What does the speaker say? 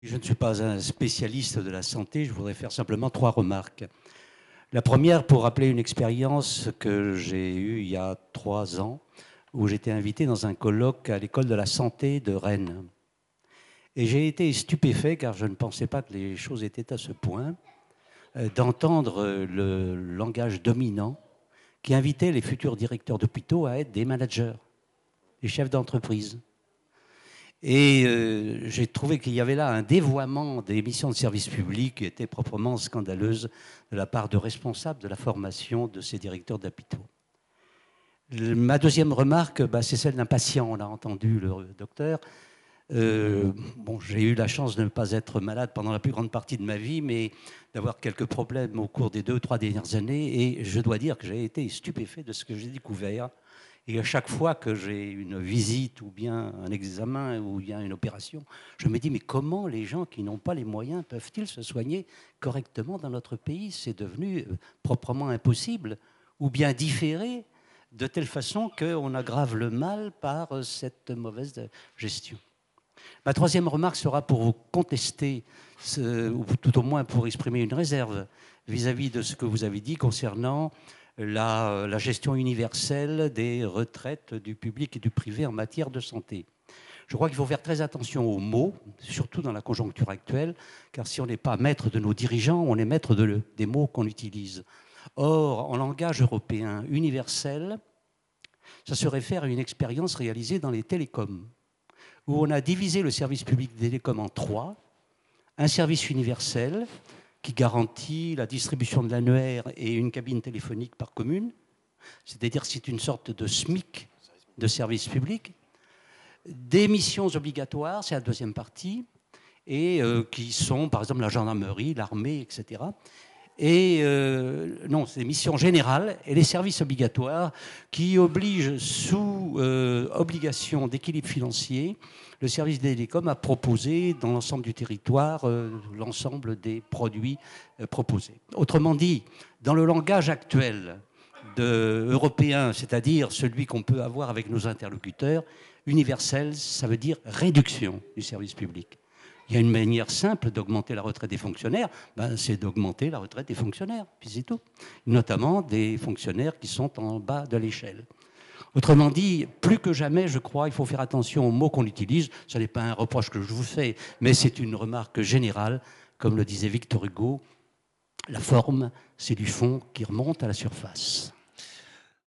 Je ne suis pas un spécialiste de la santé, je voudrais faire simplement 3 remarques. La première, pour rappeler une expérience que j'ai eue il y a 3 ans, où j'étais invité dans un colloque à l'école de la santé de Rennes. Et j'ai été stupéfait, car je ne pensais pas que les choses étaient à ce point, d'entendre le langage dominant qui invitait les futurs directeurs d'hôpitaux à être des managers, des chefs d'entreprise. Et j'ai trouvé qu'il y avait là un dévoiement des missions de service public qui était proprement scandaleuse de la part de responsables de la formation de ces directeurs d'hôpitaux. Ma deuxième remarque, c'est celle d'un patient. On a entendu le docteur. J'ai eu la chance de ne pas être malade pendant la plus grande partie de ma vie, mais d'avoir quelques problèmes au cours des 2 ou 3 dernières années. Et je dois dire que j'ai été stupéfait de ce que j'ai découvert. Et à chaque fois que j'ai une visite ou bien un examen ou bien une opération, je me dis, mais comment les gens qui n'ont pas les moyens peuvent-ils se soigner correctement dans notre pays? C'est devenu proprement impossible, ou bien différé, de telle façon qu'on aggrave le mal par cette mauvaise gestion. Ma troisième remarque sera pour vous contester, ou tout au moins pour exprimer une réserve vis-à-vis de ce que vous avez dit concernant la gestion universelle des retraites du public et du privé en matière de santé. Je crois qu'il faut faire très attention aux mots, surtout dans la conjoncture actuelle, car si on n'est pas maître de nos dirigeants, on est maître des mots qu'on utilise. Or, en langage européen universel, ça se réfère à une expérience réalisée dans les télécoms, où on a divisé le service public des télécoms en 3. Un service universel qui garantit la distribution de l'annuaire et une cabine téléphonique par commune, c'est-à-dire que c'est une sorte de SMIC de service public. Des missions obligatoires, c'est la deuxième partie, et qui sont par exemple la gendarmerie, l'armée, etc. Et non, c'est des missions générales et les services obligatoires qui obligent sous obligation d'équilibre financier le service des télécoms à proposer dans l'ensemble du territoire l'ensemble des produits proposés. Autrement dit, dans le langage actuel européen, c'est-à-dire celui qu'on peut avoir avec nos interlocuteurs, universel, ça veut dire réduction du service public. Il y a une manière simple d'augmenter la retraite des fonctionnaires, c'est d'augmenter la retraite des fonctionnaires, puis c'est tout. Notamment des fonctionnaires qui sont en bas de l'échelle. Autrement dit, plus que jamais, je crois, il faut faire attention aux mots qu'on utilise. Ce n'est pas un reproche que je vous fais, mais c'est une remarque générale. Comme le disait Victor Hugo, la forme, c'est du fond qui remonte à la surface.